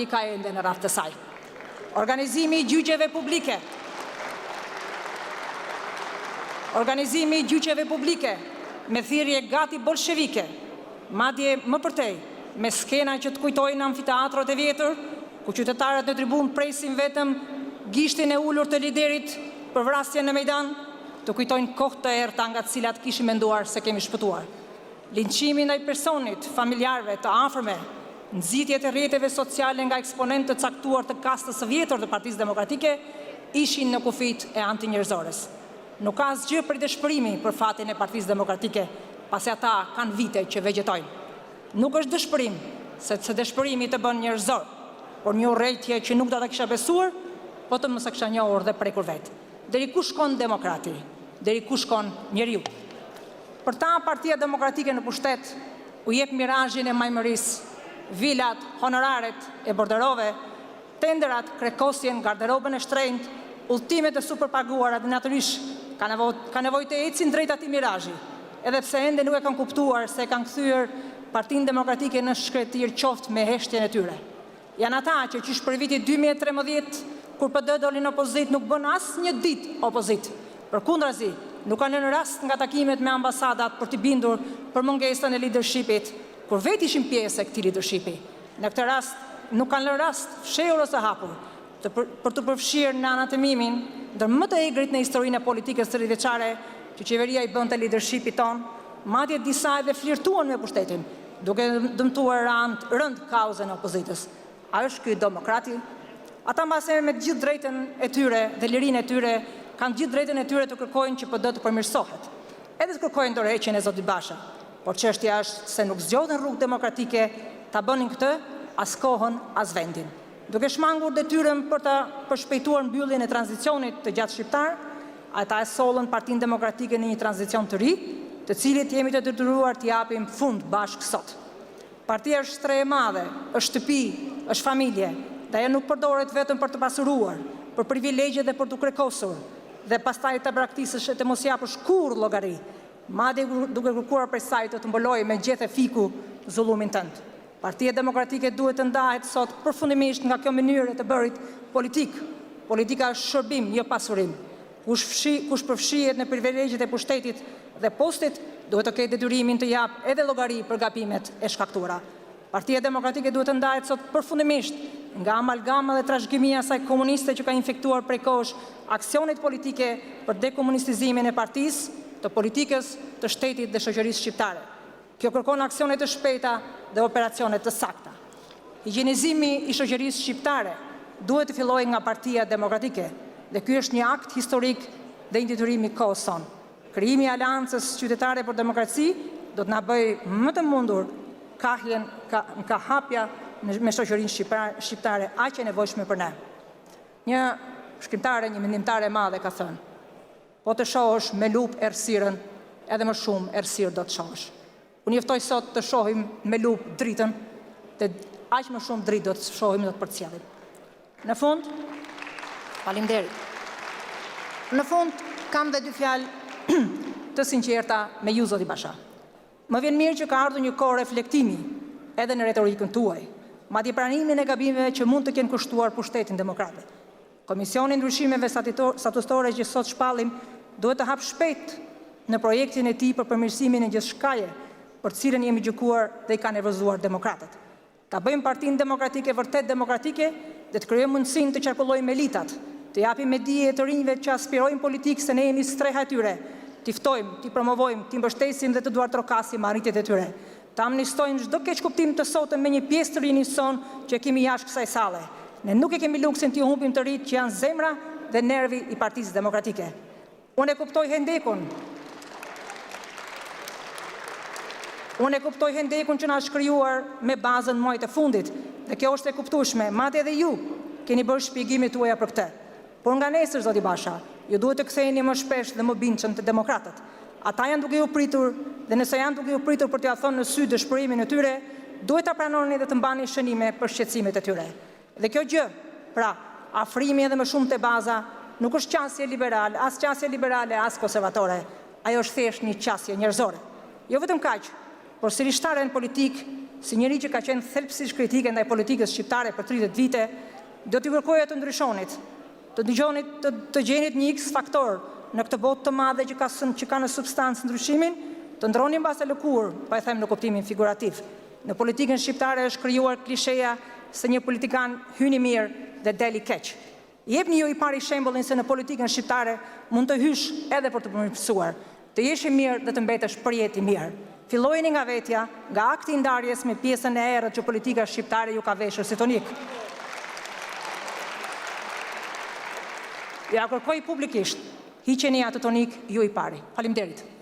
ka ende në radhë të saj. Organizimi i gjyqeve publike. Organizimi i gjyqeve publike me thirrje gati bolshevike, madje më përtej, me skena që të kujtojnë amfiteatrot e vjetër, ku qytetarët në tribunë presin vetëm gishtin e ulur të liderit për vrasjen në Mejdan, të kujtojnë kohë të errta nga të cilat kishim menduar se kemi shpëtuar. Linçimi ndaj personit, familjarëve, të afërme, nxitjet e rrjeteve sociale nga eksponentë të caktuar të kastës së vjetër të Partisë Demokratike ishin në kufit e antinjerëzores. Nuk ka asgjë për dëshpërimi për fatin e Partisë Demokratike, pasi ata kanë vite që vegjetojnë. Nuk është dëshpërim, se dëshpërimi të bën njerëzor, por një urrejtje që nuk do ta kisha besuar, po të mos e kisha njohur dhe prekur vetë. Deri ku shkon demokrati? Deri ku shkon njeriu? Për ta, Partia Demokratike në pushtet u jep mirazhin e majmërisë, vilat, honoraret e borderove, tenderat, krekosjen, garderobën e shtrenjtë, udhëtimet e superpaguara dhe natyrisht ka nevojë të ecin drejt atij mirazhi, edhe pse ende nuk e kanë kuptuar se kanë kthyer Partinë Demokratike në shkretir qoftë me heshtjen e tyre. Janë ata që qysh për vitin 2013, kur PD doli në opozit, nuk bën asnjë ditë opozit. Përkundrazi, nuk kanë lënë rast nga takimet me ambasadat për t'i bindur për mungesën e leadershipit, kur vetë ishin pjesë e këtij leadershipi. Në këtë rast, nuk kanë lënë rast fshehur ose hapur për të përfshirë në anatemimin ndër më të egrit në historinë e politikës 30-vjeçare që qeveria i bënte leadershipit ton, madje disa edhe flirtuan me pushtetin, duke dëmtuar rënd kauzën e opozitës. A është ky demokrati? Ata mbase me gjithë drejtën e tyre dhe lirinë e tyre kanë gjithë drejtën e tyre të kërkojnë që PD të përmirësohet. Edhe të kërkojnë dorëheqjen e Zotit Basha. Por çështja është se nuk zgjodhen rrugë demokratike ta bënin këtë as kohën as vendin. Duke shmangur detyrën për të përshpejtuar mbylljen e tranzicionit të gjatë shqiptar, ata e sollën Partinë Demokratike në një tranzicion të ri, të cilit jemi të detyruar t'i japim fund bashkë sot. Partia është shtre e madhe, është shtëpi, është familje, dhe ajo nuk përdoret vetëm për të pasuruar, për privilegje dhe për të krekosur, dhe pastaj të braktisësh e të mos japësh kurrë llogari, madje duke kërkuar prej saj të mbolojë me gjethe fiku zullumin tënd. Partia Demokratike duhet të ndahet sot përfundimisht nga kjo mënyrë të bërit politik. Politika është shërbim, jo pasurim. Kush përfshihet në privilegjet e pushtetit dhe postit, duhet të ketë detyrimin të jap edhe llogari për gabimet e shkaktuara. Partia Demokratike duhet të ndahet sot përfundimisht nga amalgama dhe trashëgimia e saj komuniste që ka infektuar prej kohësh aksionet politike për dekomunistizimin e partisë, të politikës, të shtetit dhe shoqërisë shqiptare. Kjo kërkon aksione të shpejta dhe operacione të sakta. Higjienizimi i shoqërisë shqiptare duhet të fillojë nga Partia Demokratike, dhe ky është një akt historik dhe një detyrim i kohës sonë. Krijimi i Aleancës Qytetare për Demokraci do të na bëjë më të mundur ka hapja me shoqërinë shqiptare aq e nevojshme për ne. Një shkrimtare, një mendimtare e madhe ka thënë: po të shohësh me lupë errësirën, edhe më shumë errësirë do të shohësh. Unë njoftoj sot të shohim me lupë dritën, dhe aq më shumë dritë do të shohim dhe të përcjellim. Në fund, faleminderit. Në fund, kam dhe dy fjalë të sinqerta me ju, zoti Basha. Më vjen mirë që ka ardhur një kohë reflektimi edhe në retorikën tuaj, madje pranimin e gabimeve që mund të kenë kushtuar pushtetin demokratë. Komisioni i ndryshimeve statutore që sot shpallim duhet të hap shpejt në projektin e tij për përmirësimin e gjithçkaje për cilën jemi gjykuar dhe i ka nervozuar demokratët. Ta bëjmë Partinë Demokratike vërtet demokratike dhe të krijojmë mundësinë të qarkullojmë elitat, të japim me dije të rinjve që aspirojnë politikë se ne jemi streha e tyre, t'i ftojmë, t'i promovojmë, t'i mbështesim dhe të duartrokasim arritjet e tyre. Ta amnistojmë çdo keq kuptim të sotëm me një pjesë të rinjë son që kemi jashtë kësaj salle. Ne nuk e kemi luksin t'i humbim të rinjt që janë zemra dhe nervi i Partisë Demokratike. Unë e kuptoj hendekun që na është krijuar me bazën muajit të fundit, dhe kjo është e kuptueshme, madje edhe ju keni bërë shpjegimet tuaja për këtë. Por nga nesër, zoti Basha, ju duhet të ktheheni më shpesh dhe më bindshëm te demokratët. Ata janë duke ju pritur, dhe nëse janë duke ju pritur për t'ia thënë në sy dëshpërimin e tyre, duhet ta pranoni dhe të mbani shënime për shqetësimet e tyre. Dhe kjo gjë, pra, afrimi edhe më shumë te baza, nuk është qasje liberale, as konservatore. Ajo është thjesht një qasje njerëzore. Jo vetëm kaq, por si rishtaren politik si njëri që ka qenë thelbësisht kritike ndaj politikës shqiptare për 30 vite, do t'ju kërkoja të ndryshonit, të gjenit një X faktor në këtë botë të madhe që ka në substancë ndryshimin, të ndroni mbas e lëkur, pa e them në kuptimin figurativ. Në politikën shqiptare është krijuar klisheja se një politikan hyni mirë dhe deli keq. Jepni ju i pari shembullin se në politikën shqiptare mund të hysh edhe për të përmirësuar, të jesh i mirë dhe të mbetesh për jetë i mirë. Fillojeni nga vetja, nga akti i ndarjes me pjesën e errët që politika shqiptare ju ka veshur si tonik. Ja kërkoj publikisht, hiqeni atë tonik ju i pari. Faleminderit.